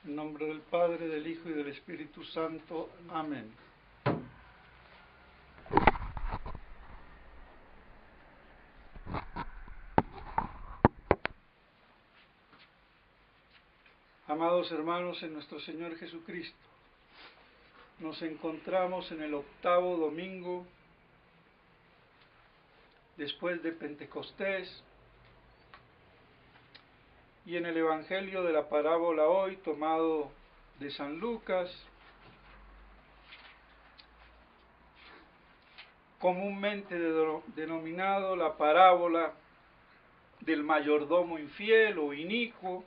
En nombre del Padre, del Hijo y del Espíritu Santo. Amén. Amados hermanos en nuestro Señor Jesucristo, nos encontramos en el 8º domingo después de Pentecostés y en el Evangelio de la parábola hoy tomado de San Lucas, comúnmente denominado la parábola del mayordomo infiel o inicuo.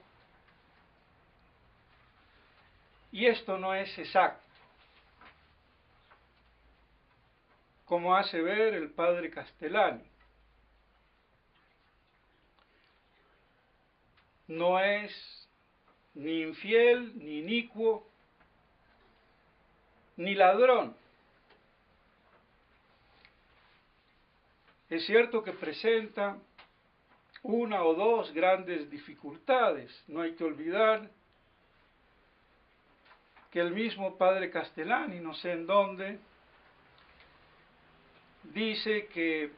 Y esto no es exacto, como hace ver el padre Castellani. No es ni infiel, ni inicuo, ni ladrón. Es cierto que presenta una o dos grandes dificultades. No hay que olvidar que el mismo padre Castellani, no sé en dónde, dice que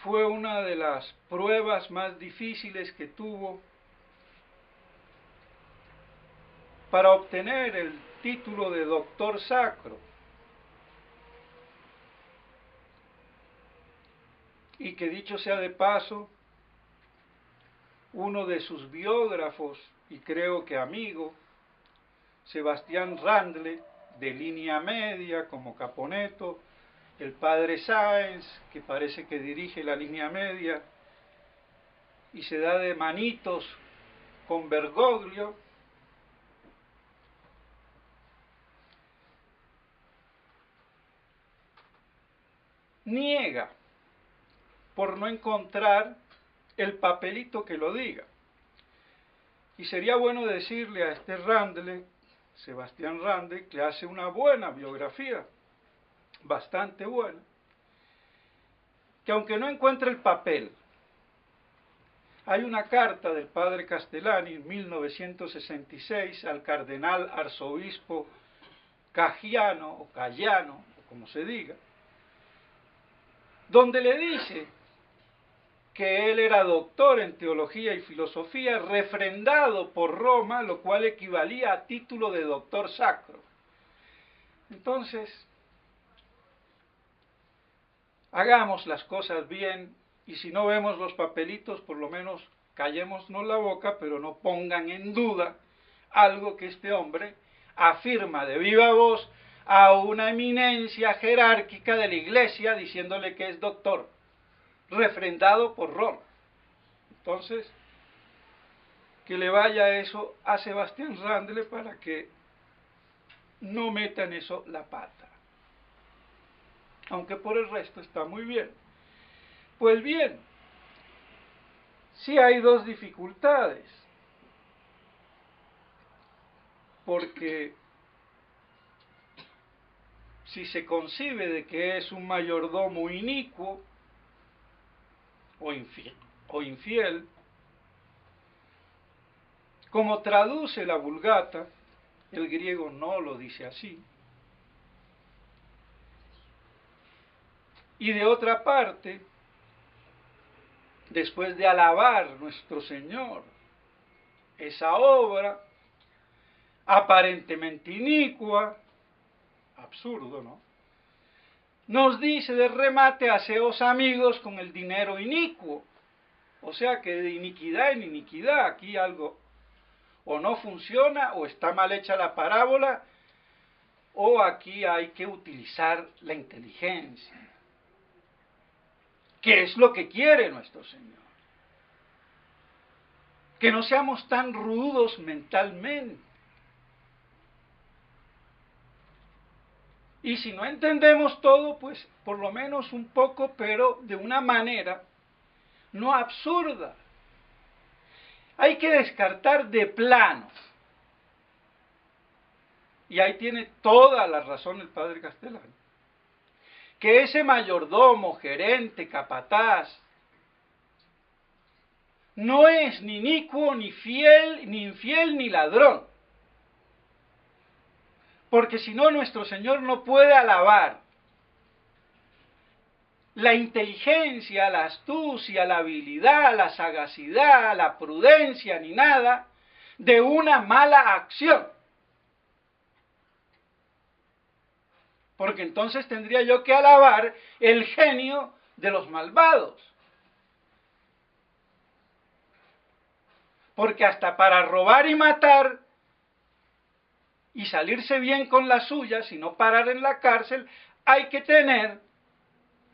fue una de las pruebas más difíciles que tuvo para obtener el título de doctor sacro, y que dicho sea de paso, uno de sus biógrafos, y creo que amigo, Sebastián Randle, de línea media como Caponeto, el padre Sáenz, que parece que dirige la línea media, y se da de manitos con Bergoglio, niega por no encontrar el papelito que lo diga. Y sería bueno decirle a este Randle, Sebastián Randle, que hace una buena biografía, bastante buena, que aunque no encuentre el papel, hay una carta del padre Castellani en 1966 al cardenal arzobispo Cagiano, o Cayano, o como se diga, donde le dice que él era doctor en teología y filosofía, refrendado por Roma, lo cual equivalía a título de doctor sacro. Entonces, hagamos las cosas bien, y si no vemos los papelitos, por lo menos callémonos la boca, pero no pongan en duda algo que este hombre afirma de viva voz a una eminencia jerárquica de la Iglesia, diciéndole que es doctor, refrendado por Roma. Entonces, que le vaya eso a Sebastián Randle para que no meta en eso la pata. Aunque por el resto está muy bien. Pues bien, sí hay dos dificultades. Porque si se concibe de que es un mayordomo inicuo o infiel, como traduce la Vulgata, el griego no lo dice así. Y de otra parte, después de alabar nuestro Señor esa obra aparentemente inicua, absurdo, ¿no? Nos dice de remate: haceos amigos con el dinero inicuo. O sea que de iniquidad en iniquidad, aquí algo o no funciona, o está mal hecha la parábola, o aquí hay que utilizar la inteligencia. ¿Qué es lo que quiere nuestro Señor? Que no seamos tan rudos mentalmente. Y si no entendemos todo, pues por lo menos un poco, pero de una manera no absurda. Hay que descartar de plano. Y ahí tiene toda la razón el padre Castellani, que ese mayordomo, gerente, capataz, no es ni inicuo, ni fiel, ni infiel, ni ladrón. Porque si no, nuestro Señor no puede alabar la inteligencia, la astucia, la habilidad, la sagacidad, la prudencia, ni nada de una mala acción. Porque entonces tendría yo que alabar el genio de los malvados. Porque hasta para robar y matar y salirse bien con la suya, y no parar en la cárcel, hay que tener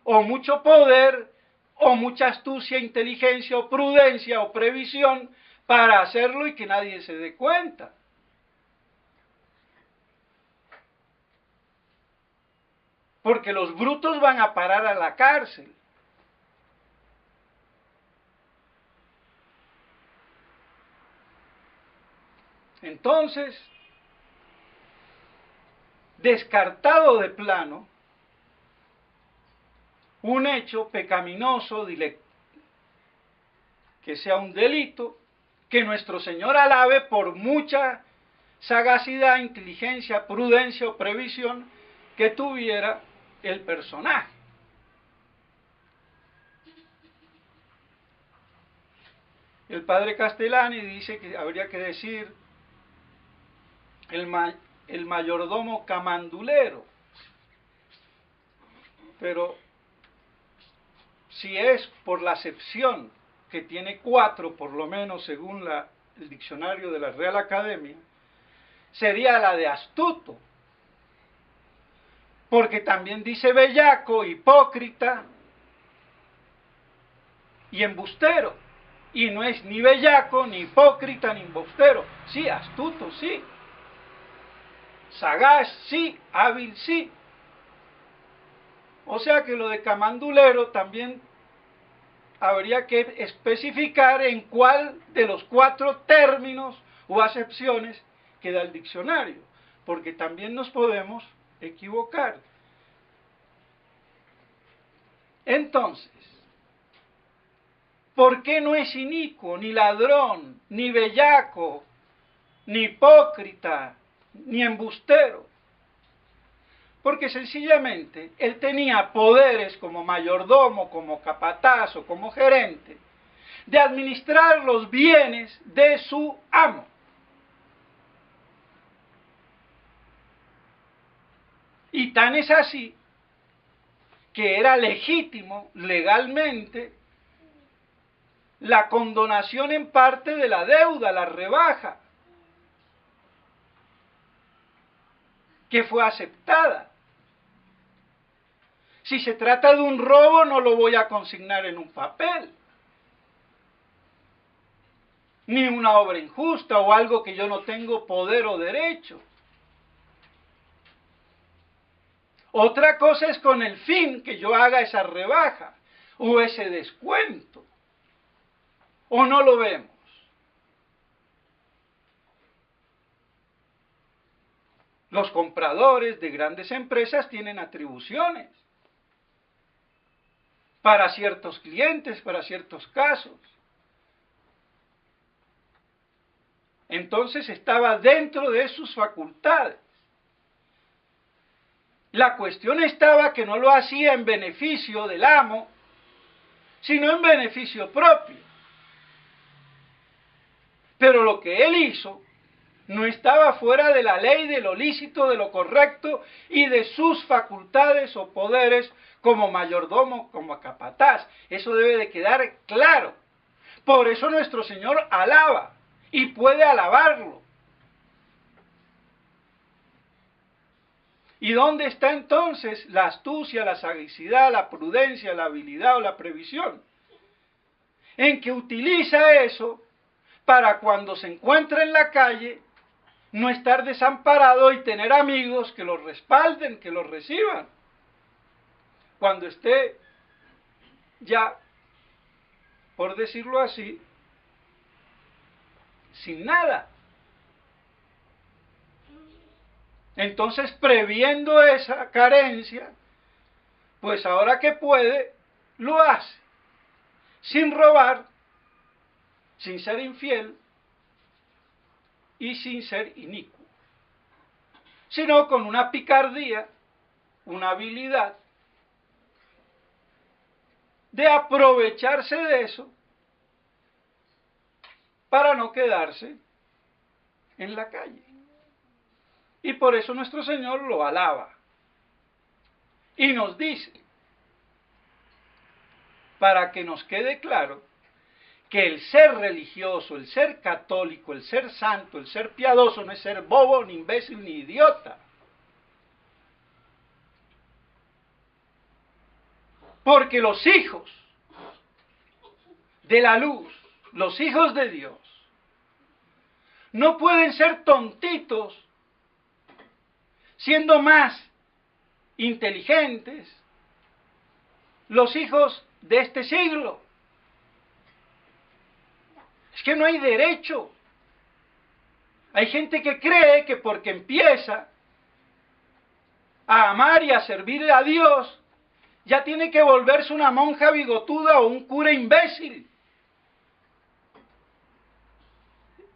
o mucho poder, o mucha astucia, inteligencia, o prudencia, o previsión para hacerlo y que nadie se dé cuenta. Porque los brutos van a parar a la cárcel. Entonces, descartado de plano, un hecho pecaminoso, que sea un delito, que nuestro Señor alabe por mucha sagacidad, inteligencia, prudencia o previsión que tuviera el personaje. El padre Castellani dice que habría que decir el mayordomo camandulero, pero si es por la acepción que tiene 4, por lo menos según el diccionario de la Real Academia, sería la de astuto, porque también dice bellaco, hipócrita y embustero, y no es ni bellaco, ni hipócrita, ni embustero, sí, astuto, sí, sagaz, sí, hábil, sí. O sea que lo de camandulero también habría que especificar en cuál de los 4 términos o acepciones que da el diccionario, porque también nos podemos equivocar. Entonces, ¿por qué no es inicuo, ni ladrón, ni bellaco, ni hipócrita, ni embustero? Porque sencillamente él tenía poderes como mayordomo, como capataz o como gerente, de administrar los bienes de su amo. Y tan es así que era legítimo legalmente la condonación en parte de la deuda, la rebaja, que fue aceptada. Si se trata de un robo, no lo voy a consignar en un papel, ni una obra injusta o algo que yo no tengo poder o derecho. Otra cosa es con el fin que yo haga esa rebaja o ese descuento. ¿O no lo vemos? Los compradores de grandes empresas tienen atribuciones para ciertos clientes, para ciertos casos. Entonces estaba dentro de sus facultades. La cuestión estaba que no lo hacía en beneficio del amo, sino en beneficio propio. Pero lo que él hizo no estaba fuera de la ley, de lo lícito, de lo correcto y de sus facultades o poderes como mayordomo, como capataz. Eso debe de quedar claro. Por eso nuestro Señor alaba y puede alabarlo. ¿Y dónde está entonces la astucia, la sagacidad, la prudencia, la habilidad o la previsión? En que utiliza eso para cuando se encuentra en la calle no estar desamparado y tener amigos que lo respalden, que lo reciban. Cuando esté ya, por decirlo así, sin nada. Entonces, previendo esa carencia, pues ahora que puede, lo hace, sin robar, sin ser infiel y sin ser inicuo, sino con una picardía, una habilidad de aprovecharse de eso para no quedarse en la calle. Y por eso nuestro Señor lo alaba y nos dice, para que nos quede claro, que el ser religioso, el ser católico, el ser santo, el ser piadoso no es ser bobo, ni imbécil, ni idiota. Porque los hijos de la luz, los hijos de Dios, no pueden ser tontitos siendo más inteligentes los hijos de este siglo. Es que no hay derecho. Hay gente que cree que porque empieza a amar y a servir a Dios, ya tiene que volverse una monja bigotuda o un cura imbécil.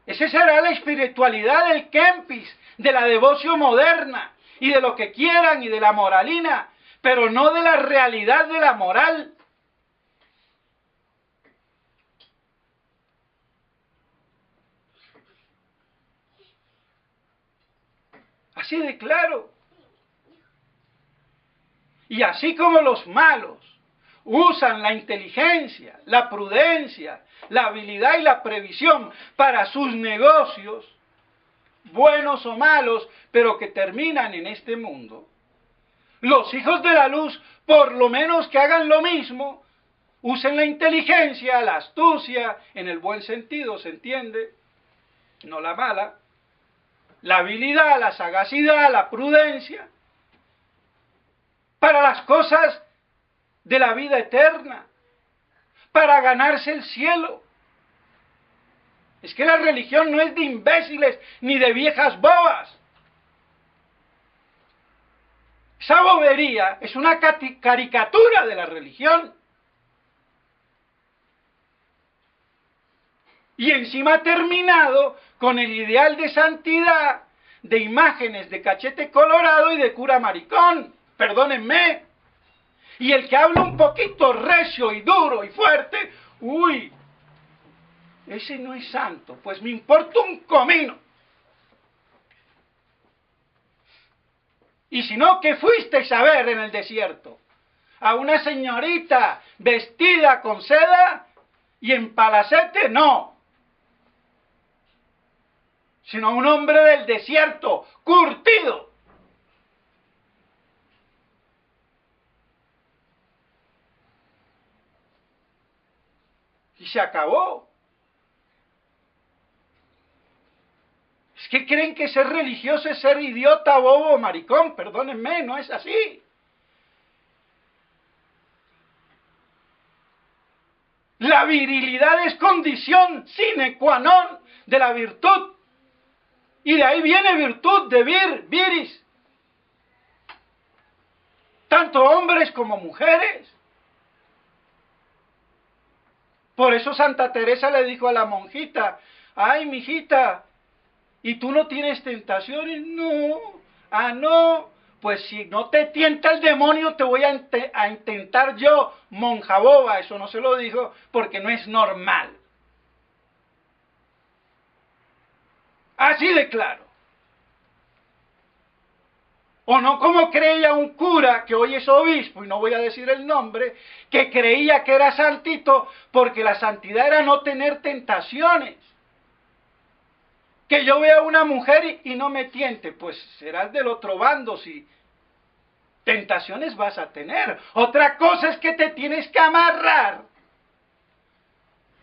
Esa será la espiritualidad del Kempis, de la devoción moderna, y de lo que quieran, y de la moralina, pero no de la realidad de la moral. Así de claro. Y así como los malos usan la inteligencia, la prudencia, la habilidad y la previsión para sus negocios, buenos o malos, pero que terminan en este mundo, los hijos de la luz, por lo menos que hagan lo mismo, usen la inteligencia, la astucia, en el buen sentido, ¿se entiende? No la mala, la habilidad, la sagacidad, la prudencia, para las cosas de la vida eterna, para ganarse el cielo. Es que la religión no es de imbéciles ni de viejas bobas. Esa bobería es una caricatura de la religión. Y encima ha terminado con el ideal de santidad, de imágenes de cachete colorado y de cura maricón. Perdónenme. Y el que habla un poquito recio y duro y fuerte, uy, ese no es santo, pues me importa un comino. Y si no, ¿qué fuisteis a ver en el desierto? ¿A una señorita vestida con seda y en palacete? No. Sino a un hombre del desierto, curtido. Y se acabó. Es que creen que ser religioso es ser idiota, bobo, maricón. Perdónenme, no es así. La virilidad es condición sine qua non de la virtud. Y de ahí viene virtud de viris. Tanto hombres como mujeres. Por eso Santa Teresa le dijo a la monjita, ay, mijita, ¿y tú no tienes tentaciones? No. Ah, no. Pues si no te tienta el demonio, te voy a intentar yo, monja boba. Eso no se lo dijo porque no es normal. Así de claro. O no como creía un cura, que hoy es obispo, y no voy a decir el nombre, que creía que era santito porque la santidad era no tener tentaciones. Que yo vea a una mujer y no me tiente, pues serás del otro bando si tentaciones vas a tener. Otra cosa es que te tienes que amarrar,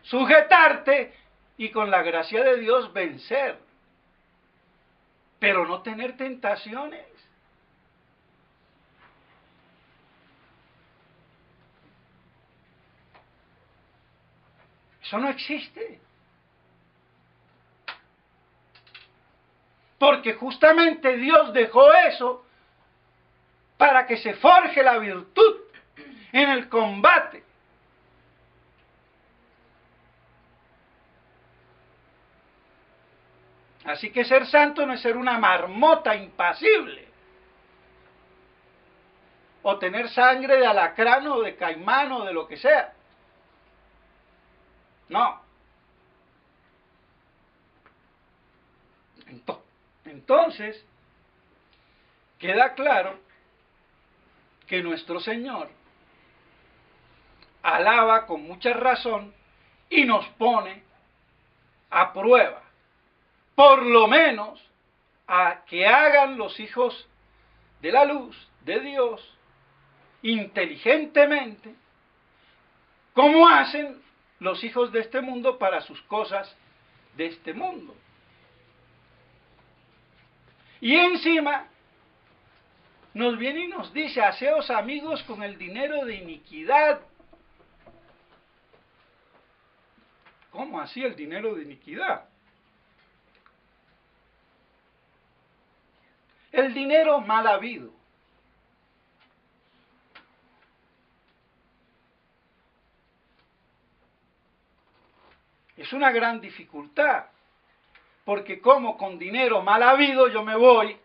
sujetarte y con la gracia de Dios vencer. Pero no tener tentaciones. Eso no existe. Porque justamente Dios dejó eso para que se forje la virtud en el combate. Así que ser santo no es ser una marmota impasible, o tener sangre de alacrán o de caimán o de lo que sea. No. Entonces, queda claro que nuestro Señor alaba con mucha razón y nos pone a prueba, por lo menos a que hagan los hijos de la luz de Dios inteligentemente, como hacen los hijos de este mundo para sus cosas de este mundo. Y encima nos viene y nos dice: haceos amigos con el dinero de iniquidad. ¿Cómo así el dinero de iniquidad? El dinero mal habido. Es una gran dificultad, porque como con dinero mal habido yo me voy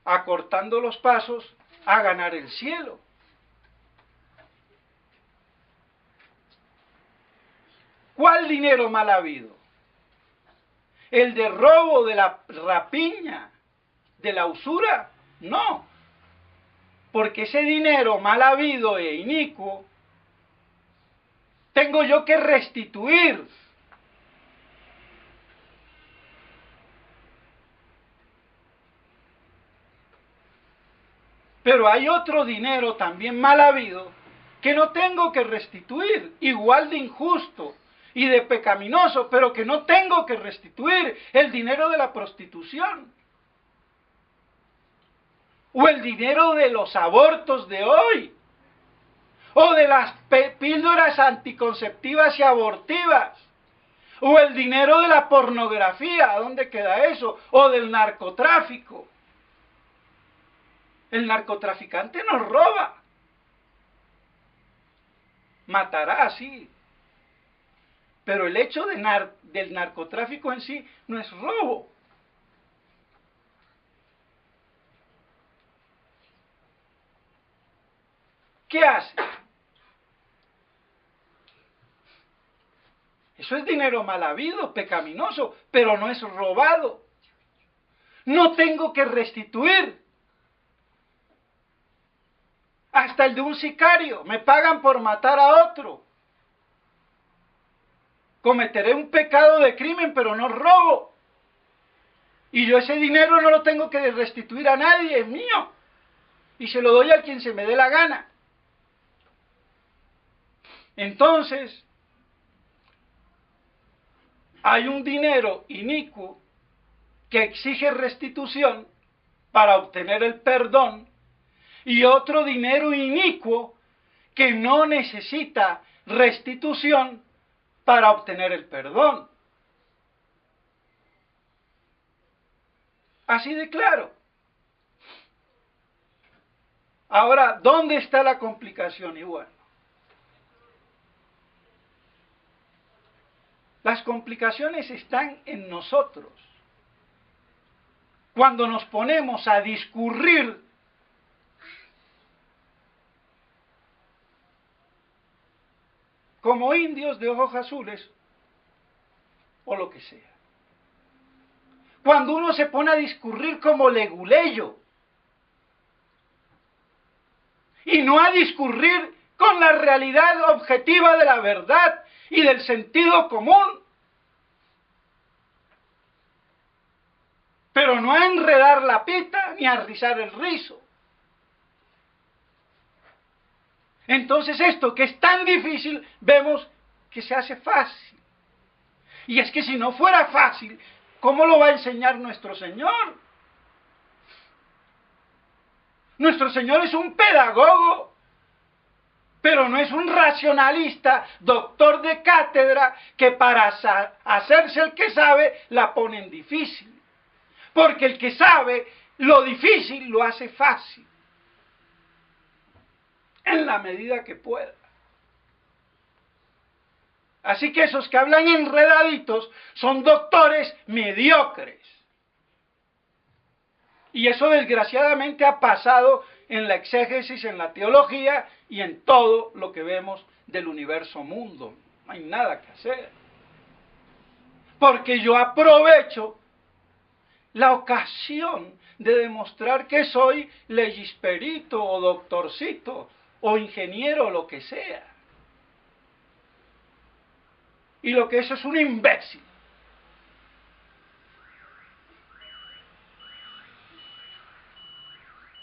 acortando los pasos a ganar el cielo. ¿Cuál dinero mal habido? ¿El de robo, de la rapiña, de la usura? No, porque ese dinero mal habido e inicuo tengo yo que restituir. Pero hay otro dinero también mal habido que no tengo que restituir, igual de injusto y de pecaminoso, pero que no tengo que restituir: el dinero de la prostitución, o el dinero de los abortos de hoy, o de las píldoras anticonceptivas y abortivas, o el dinero de la pornografía, ¿dónde queda eso? O del narcotráfico. El narcotraficante nos roba, matará, sí, pero el hecho del narcotráfico en sí no es robo. ¿Qué hace? Eso es dinero mal habido, pecaminoso, pero no es robado. No tengo que restituir. Hasta el de un sicario, me pagan por matar a otro. Cometeré un pecado de crimen, pero no robo. Y yo ese dinero no lo tengo que restituir a nadie, es mío. Y se lo doy a quien se me dé la gana. Entonces, hay un dinero inicuo que exige restitución para obtener el perdón, y otro dinero inicuo que no necesita restitución para obtener el perdón. Así de claro. Ahora, ¿dónde está la complicación? Y bueno, las complicaciones están en nosotros. Cuando nos ponemos a discurrir como indios de ojos azules o lo que sea. Cuando uno se pone a discurrir como leguleyo y no a discurrir con la realidad objetiva de la verdad y del sentido común, pero no a enredar la pita ni a rizar el rizo. Entonces esto que es tan difícil, vemos que se hace fácil. Y es que si no fuera fácil, ¿cómo lo va a enseñar nuestro Señor? Nuestro Señor es un pedagogo, pero no es un racionalista, doctor de cátedra, que para hacerse el que sabe, la pone en difícil. Porque el que sabe lo difícil lo hace fácil, en la medida que pueda. Así que esos que hablan enredaditos son doctores mediocres. Y eso desgraciadamente ha pasado en la exégesis, en la teología y en todo lo que vemos del universo mundo. No hay nada que hacer. Porque yo aprovecho la ocasión de demostrar que soy legisperito o doctorcito o ingeniero o lo que sea. Y lo que eso es un imbécil.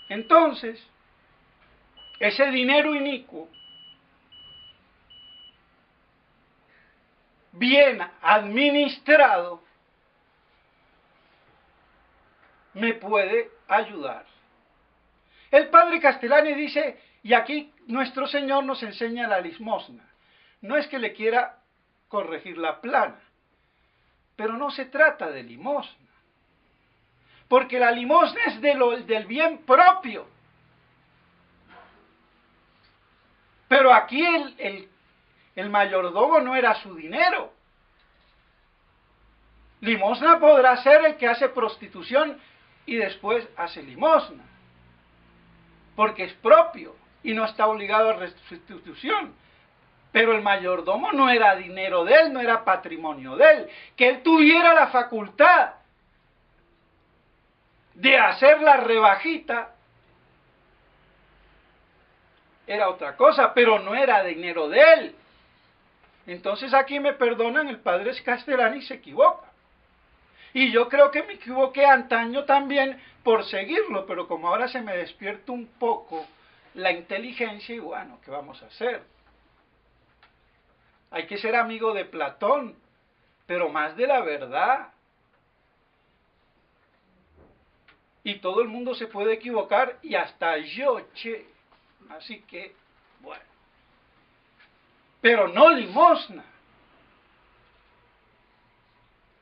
Entonces, ese dinero inicuo, bien administrado, me puede ayudar. El padre Castellani dice, y aquí nuestro Señor nos enseña la limosna. No es que le quiera corregir la plana, pero no se trata de limosna. Porque la limosna es del bien propio. Pero aquí el mayordomo no era su dinero. Limosna podrá ser el que hace prostitución y después hace limosna. Porque es propio y no está obligado a restitución. Pero el mayordomo no era dinero de él, no era patrimonio de él. Que él tuviera la facultad de hacer la rebajita era otra cosa, pero no era dinero de él. Entonces aquí me perdonan, el padre Castellani se equivoca. Y yo creo que me equivoqué antaño también por seguirlo, pero como ahora se me despierta un poco la inteligencia y bueno, ¿qué vamos a hacer? Hay que ser amigo de Platón, pero más de la verdad. Y todo el mundo se puede equivocar y hasta yo, che. Así que, bueno. Pero no limosna.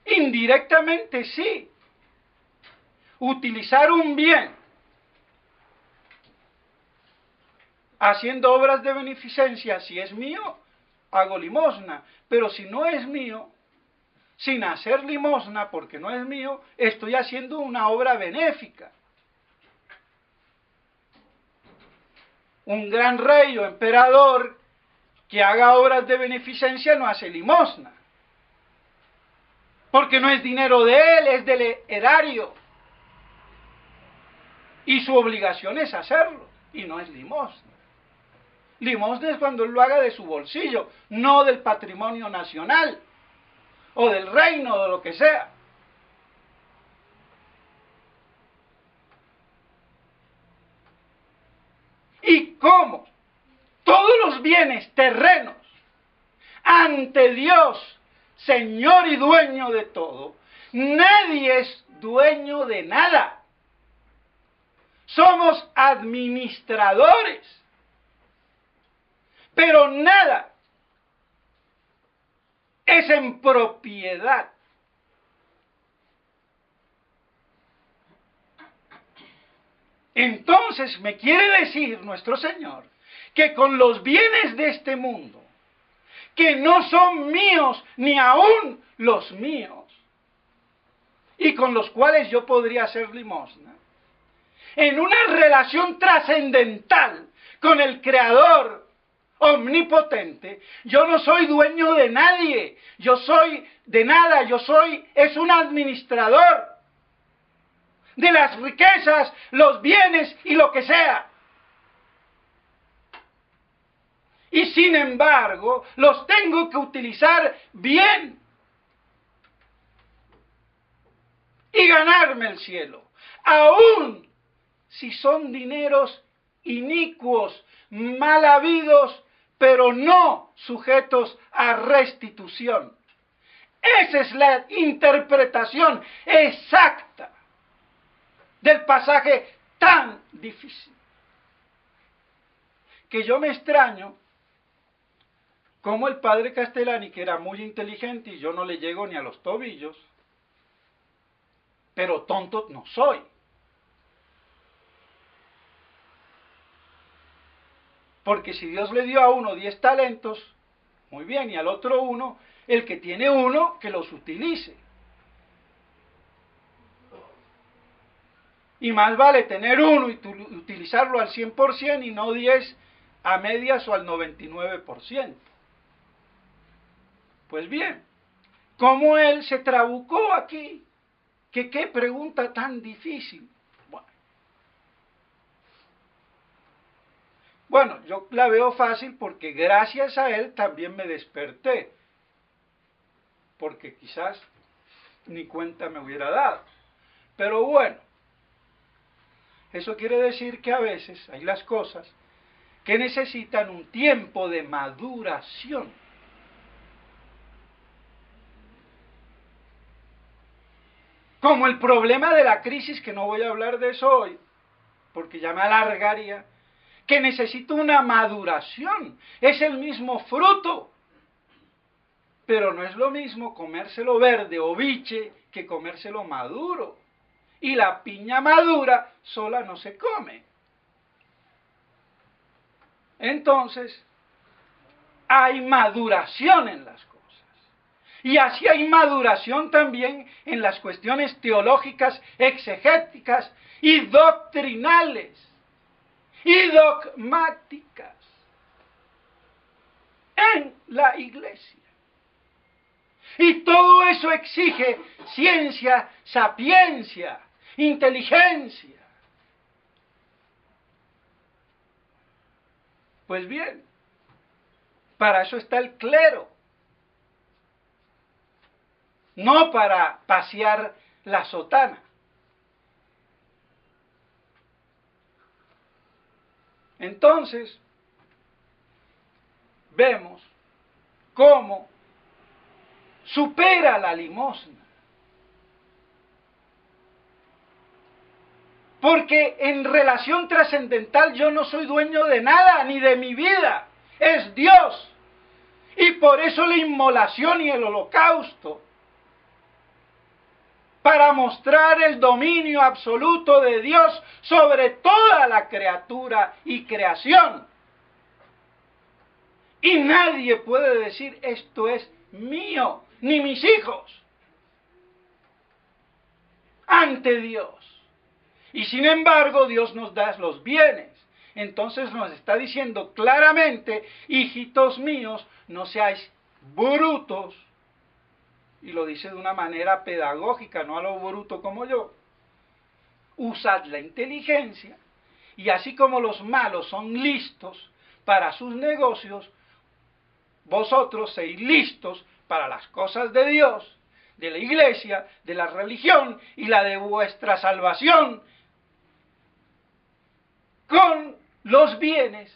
Indirectamente sí. Utilizar un bien haciendo obras de beneficencia, si es mío, hago limosna. Pero si no es mío, sin hacer limosna, porque no es mío, estoy haciendo una obra benéfica. Un gran rey o emperador que haga obras de beneficencia no hace limosna. Porque no es dinero de él, es del erario. Y su obligación es hacerlo, y no es limosna. Limosna es cuando él lo haga de su bolsillo, no del patrimonio nacional, o del reino, o de lo que sea. Y como todos los bienes terrenos ante Dios, Señor y dueño de todo, nadie es dueño de nada. Somos administradores, pero nada es en propiedad. Entonces me quiere decir nuestro Señor que con los bienes de este mundo, que no son míos ni aún los míos, y con los cuales yo podría hacer limosna, en una relación trascendental con el Creador omnipotente, yo no soy dueño de nadie, yo soy de nada, es un administrador de las riquezas, los bienes y lo que sea. Y sin embargo, los tengo que utilizar bien y ganarme el cielo, aún si son dineros inicuos, mal habidos, pero no sujetos a restitución. Esa es la interpretación exacta del pasaje tan difícil, que yo me extraño como el padre Castellani, que era muy inteligente y yo no le llego ni a los tobillos, pero tonto no soy. Porque si Dios le dio a uno 10 talentos, Muy bien, y al otro uno, el que tiene uno, que los utilice. Y más vale tener uno y utilizarlo al 100% y no 10 a medias o al 99%. Pues bien, ¿cómo él se trabucó aquí? ¿Qué pregunta tan difícil? Bueno, yo la veo fácil porque gracias a él también me desperté. Porque quizás ni cuenta me hubiera dado. Pero bueno, eso quiere decir que a veces hay las cosas que necesitan un tiempo de maduración. Como el problema de la crisis, que no voy a hablar de eso hoy, porque ya me alargaría, que necesita una maduración. Es el mismo fruto, pero no es lo mismo comérselo verde o biche que comérselo maduro. Y la piña madura sola no se come. Entonces, hay maduración en las cosas. Y así hay maduración también en las cuestiones teológicas, exegéticas y doctrinales y dogmáticas en la iglesia. Y todo eso exige ciencia, sapiencia, inteligencia. Pues bien, para eso está el clero, no para pasear la sotana. Entonces, vemos cómo supera la limosna. Porque en relación trascendental yo no soy dueño de nada, ni de mi vida. Es Dios. Y por eso la inmolación y el holocausto, para mostrar el dominio absoluto de Dios sobre toda la criatura y creación. Y nadie puede decir, esto es mío, ni mis hijos, ante Dios. Y sin embargo, Dios nos da los bienes. Entonces nos está diciendo claramente, hijitos míos, no seáis brutos. Y lo dice de una manera pedagógica, no a lo bruto como yo. Usad la inteligencia, y así como los malos son listos para sus negocios, vosotros seis listos para las cosas de Dios, de la iglesia, de la religión y la de vuestra salvación, con los bienes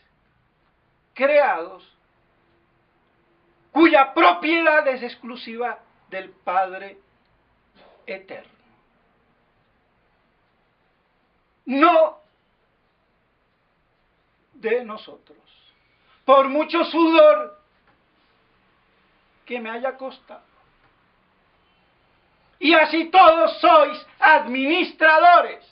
creados, cuya propiedad es exclusiva del Padre eterno. No de nosotros. Por mucho sudor que me haya costado. Y así todos sois administradores.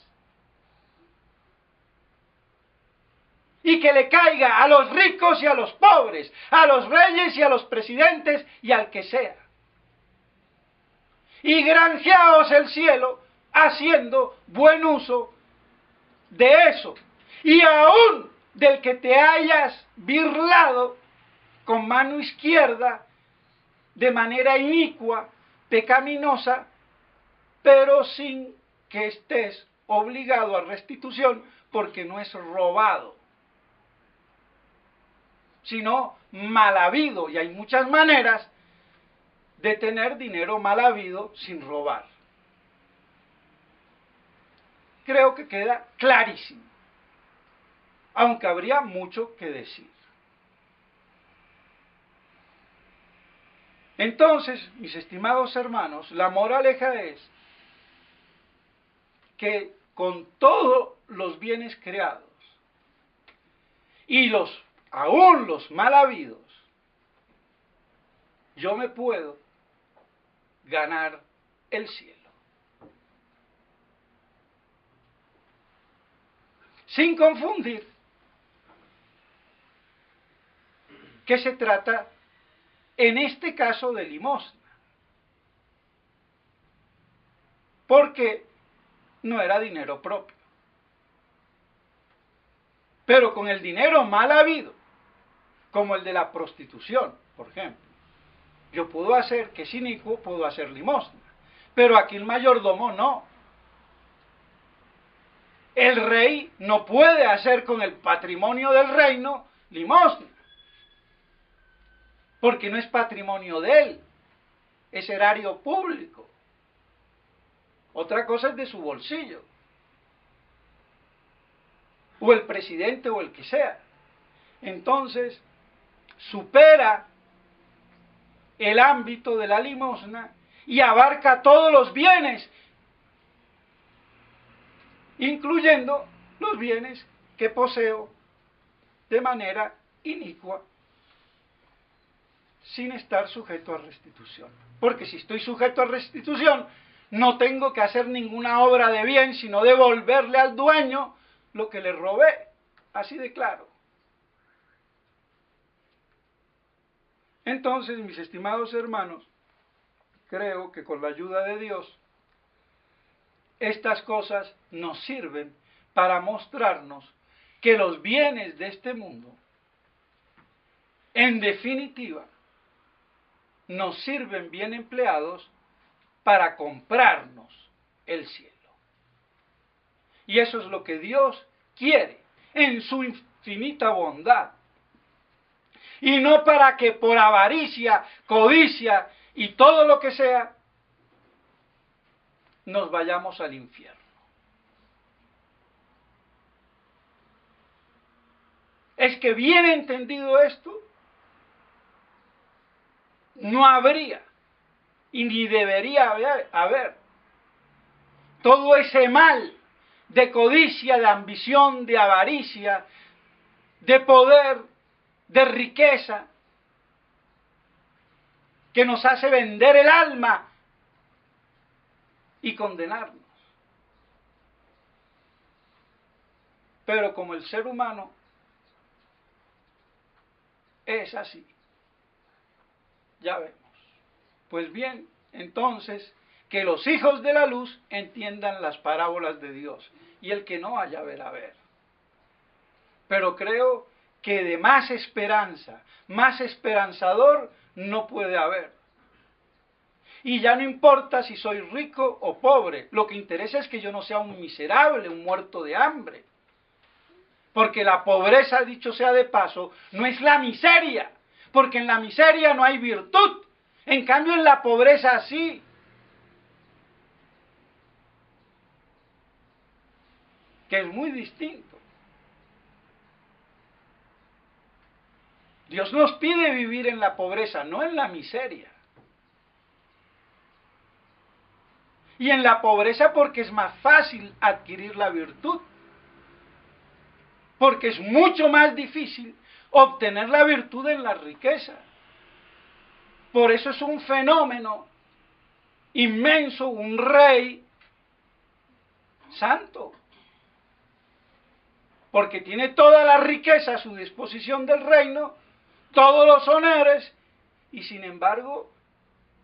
Y que le caiga a los ricos y a los pobres, a los reyes y a los presidentes y al que sea. Y granjeaos el cielo haciendo buen uso de eso. Y aún del que te hayas birlado con mano izquierda de manera inicua, pecaminosa, pero sin que estés obligado a restitución, porque no es robado, sino mal habido. Y hay muchas maneras de tener dinero mal habido sin robar. Creo que queda clarísimo, aunque habría mucho que decir. Entonces, mis estimados hermanos, la moraleja es que con todos los bienes creados y aún los mal habidos, yo me puedo ganar el cielo. Sin confundir que se trata en este caso de limosna, porque no era dinero propio. Pero con el dinero mal habido, como el de la prostitución, por ejemplo, yo puedo hacer, que es inicuo, puedo hacer limosna, pero aquí el mayordomo no. El rey no puede hacer con el patrimonio del reino limosna, porque no es patrimonio de él, es erario público. Otra cosa es de su bolsillo, o el presidente o el que sea. Entonces, supera el ámbito de la limosna y abarca todos los bienes, incluyendo los bienes que poseo de manera inicua, sin estar sujeto a restitución. Porque si estoy sujeto a restitución, no tengo que hacer ninguna obra de bien, sino devolverle al dueño lo que le robé. Así de claro. Entonces, mis estimados hermanos, creo que con la ayuda de Dios, estas cosas nos sirven para mostrarnos que los bienes de este mundo, en definitiva, nos sirven bien empleados para comprarnos el cielo. Y eso es lo que Dios quiere en su infinita bondad. Y no para que por avaricia, codicia y todo lo que sea, nos vayamos al infierno. Es que bien entendido esto, no habría y ni debería haber todo ese mal de codicia, de ambición, de avaricia, de poder, de riqueza, que nos hace vender el alma y condenarnos. Pero como el ser humano es así, ya vemos. Pues bien, entonces, que los hijos de la luz entiendan las parábolas de Dios, y el que no haya ver a ver. Pero creo que de más esperanza, más esperanzador, no puede haber. Y ya no importa si soy rico o pobre, lo que interesa es que yo no sea un miserable, un muerto de hambre. Porque la pobreza, dicho sea de paso, no es la miseria, porque en la miseria no hay virtud. En cambio, en la pobreza sí. Que es muy distinto. Dios nos pide vivir en la pobreza, no en la miseria. Y en la pobreza porque es más fácil adquirir la virtud. Porque es mucho más difícil obtener la virtud en la riqueza. Por eso es un fenómeno inmenso, un rey santo. Porque tiene toda la riqueza a su disposición del reino, todos los honores, y sin embargo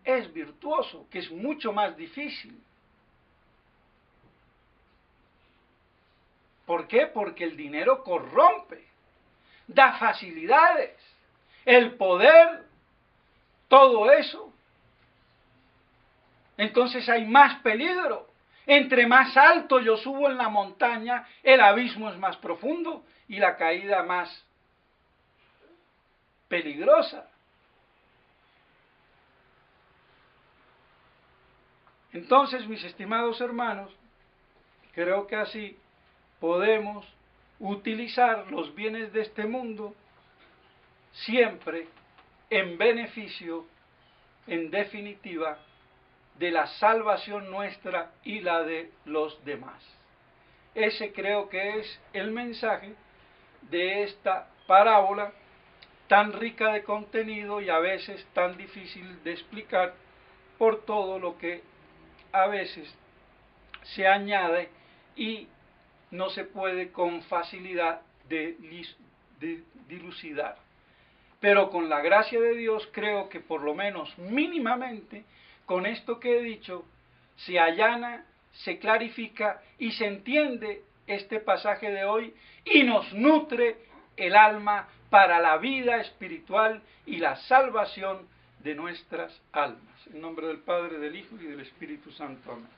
es virtuoso, que es mucho más difícil. ¿Por qué? Porque el dinero corrompe, da facilidades, el poder, todo eso. Entonces hay más peligro. Entre más alto yo subo en la montaña, el abismo es más profundo y la caída más peligrosa. Entonces, mis estimados hermanos, creo que así podemos utilizar los bienes de este mundo siempre en beneficio, en definitiva, de la salvación nuestra y la de los demás. Ese creo que es el mensaje de esta parábola tan rica de contenido y a veces tan difícil de explicar por todo lo que a veces se añade y no se puede con facilidad dilucidar. Pero con la gracia de Dios creo que por lo menos mínimamente con esto que he dicho se allana, se clarifica y se entiende este pasaje de hoy y nos nutre el alma para la vida espiritual y la salvación de nuestras almas. En nombre del Padre, del Hijo y del Espíritu Santo. Amén.